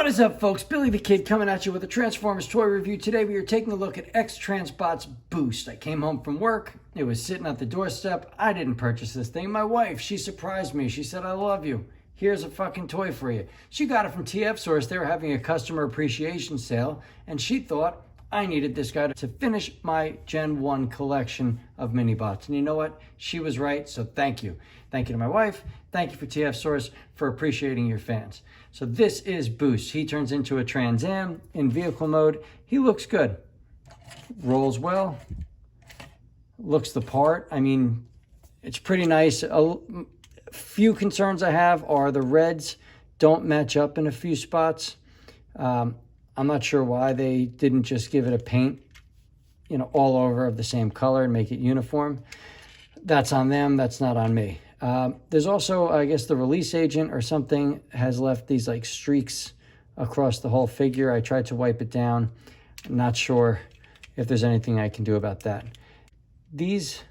What is up, folks? Billy the Kid coming at you with a Transformers toy review. Today we are taking a look at X-Transbots Boost. I came home from work. It was sitting at the doorstep. I didn't purchase this thing. My wife, she surprised me. She said, "I love you. Here's a fucking toy for you." She got it from TF Source. They were having a customer appreciation sale, and she thought I needed this guy to finish my Gen 1 collection of mini-bots. And you know what? She was right, so thank you. Thank you to my wife. Thank you for TF Source for appreciating your fans. So this is Boost. He turns into a Trans Am in vehicle mode. He looks good. Rolls well. Looks the part. I mean, it's pretty nice. A few concerns I have are the reds don't match up in a few spots. I'm not sure why they didn't just give it a paint, all over of the same color and make it uniform. That's on them. That's not on me. There's also, I guess, the release agent or something has left these like streaks across the whole figure. I tried to wipe it down. I'm not sure if there's anything I can do about that. These,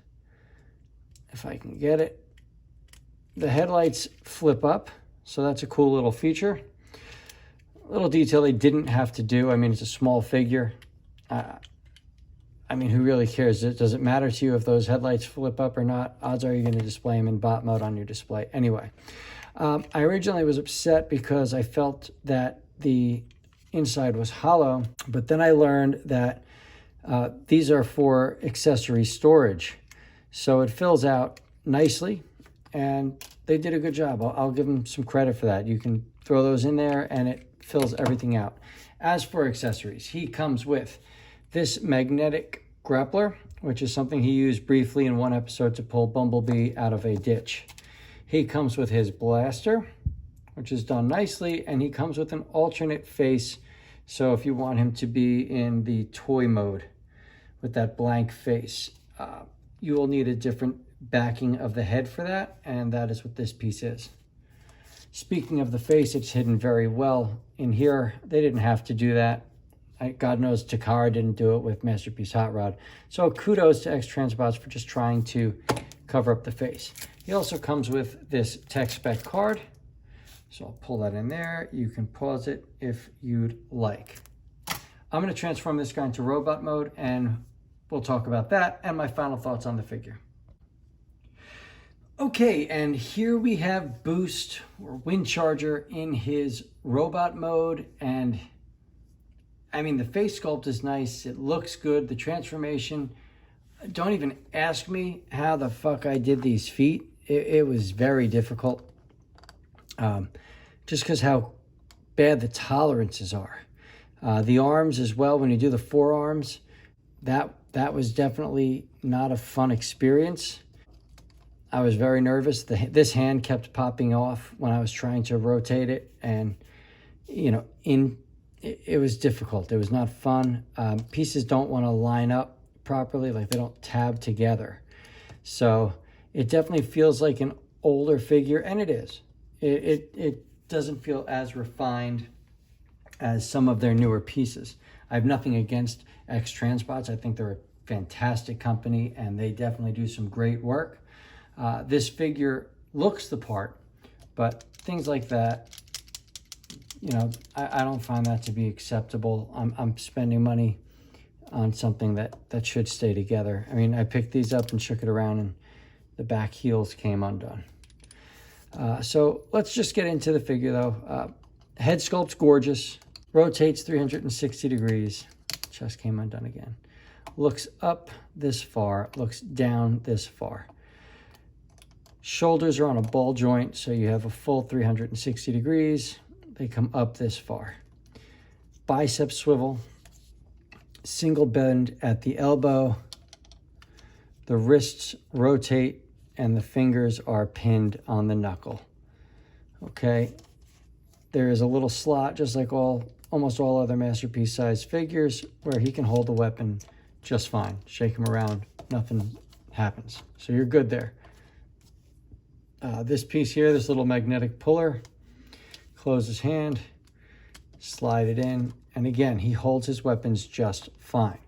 if I can get it, the headlights flip up. So that's a cool little feature. A little detail they didn't have to do. I mean, it's a small figure. I mean, who really cares? Does it matter to you if those headlights flip up or not? Odds are you're going to display them in bot mode on your display. Anyway, I originally was upset because I felt that the inside was hollow, but then I learned that these are for accessory storage. So it fills out nicely, and they did a good job. I'll give them some credit for that. You can throw those in there, and it fills everything out. As for accessories, he comes with this magnetic grappler, which is something he used briefly in one episode to pull Bumblebee out of a ditch. He comes with his blaster, which is done nicely, and he comes with an alternate face. So if you want him to be in the toy mode with that blank face, you will need a different backing of the head for that, and that is what this piece is. Speaking of the face, it's hidden very well in here. They didn't have to do that. God knows Takara didn't do it with Masterpiece Hot Rod. So kudos to X-Transbots for just trying to cover up the face. He also comes with this tech spec card. So I'll pull that in there. You can pause it if you'd like. I'm going to transform this guy into robot mode, and we'll talk about that and my final thoughts on the figure. Okay, and here we have Boost, or Windcharger, in his robot mode, and I mean, the face sculpt is nice. It looks good. The transformation, don't even ask me how the fuck I did these feet. It was very difficult, just because how bad the tolerances are. The arms as well, when you do the forearms, that was definitely not a fun experience. I was very nervous. This hand kept popping off when I was trying to rotate it, and it was difficult. It was not fun. Pieces don't want to line up properly, like they don't tab together. So it definitely feels like an older figure, and it is. It doesn't feel as refined as some of their newer pieces. I have nothing against X-Transbots. I think they're a fantastic company, and they definitely do some great work. This figure looks the part, but things like that, I don't find that to be acceptable. I'm spending money on something that should stay together. I mean, I picked these up and shook it around, and the back heels came undone. So let's just get into the figure, though. Head sculpt's gorgeous. Rotates 360 degrees. Chest came undone again. Looks up this far. Looks down this far. Shoulders are on a ball joint, so you have a full 360 degrees. They come up this far. Bicep swivel. Single bend at the elbow. The wrists rotate, and the fingers are pinned on the knuckle. Okay. There is a little slot, just like almost all other Masterpiece size figures, where he can hold the weapon just fine. Shake him around, nothing happens. So you're good there. This piece here, this little magnetic puller, close his hand, slide it in, and again, he holds his weapons just fine.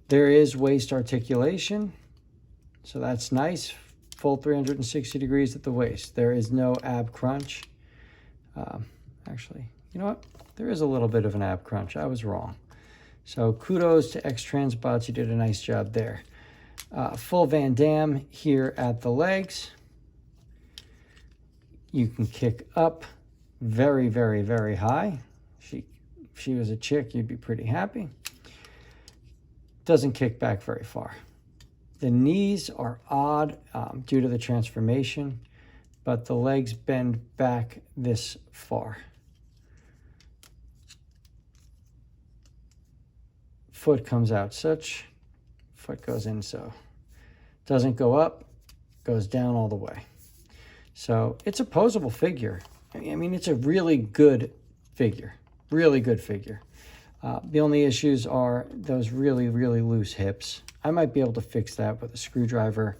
There is waist articulation, so that's nice. Full 360 degrees at the waist. There is no ab crunch. Actually, you know what? There is a little bit of an ab crunch. I was wrong. So kudos to X-Transbots. You did a nice job there. Full Van Damme here at the legs. You can kick up very, very, very high. If she was a chick, you'd be pretty happy. Doesn't kick back very far. The knees are odd due to the transformation, but the legs bend back this far. Foot comes out such, foot goes in so. Doesn't go up, goes down all the way. So it's a posable figure. I mean, it's a really good figure, really good figure. The only issues are those really, really loose hips. I might be able to fix that with a screwdriver.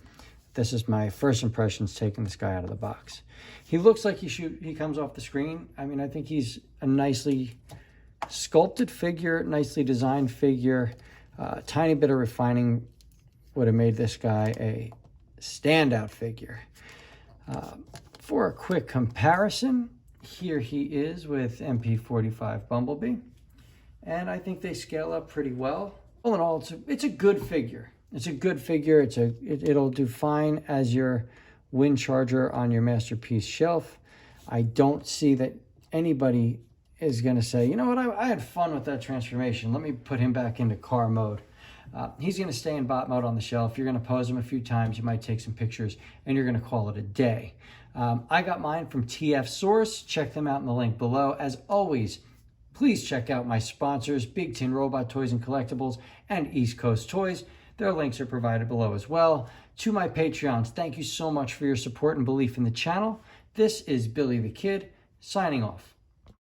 This is my first impressions taking this guy out of the box. He looks like he comes off the screen. I mean, I think he's a nicely sculpted figure, nicely designed figure. Tiny bit of refining would have made this guy a standout figure. For a quick comparison, here he is with MP45 Bumblebee. And I think they scale up pretty well. All in all, it's a good figure. It's a good figure. It'll do fine as your Windcharger on your masterpiece shelf. I don't see that anybody is going to say, you know what, I had fun with that transformation. Let me put him back into car mode. He's going to stay in bot mode on the shelf. You're going to pose him a few times. You might take some pictures, and you're going to call it a day. I got mine from TF Source. Check them out in the link below. As always, please check out my sponsors, Big Tin Robot Toys and Collectibles and East Coast Toys. Their links are provided below as well. To my Patreons, thank you so much for your support and belief in the channel. This is Billy the Kid, signing off.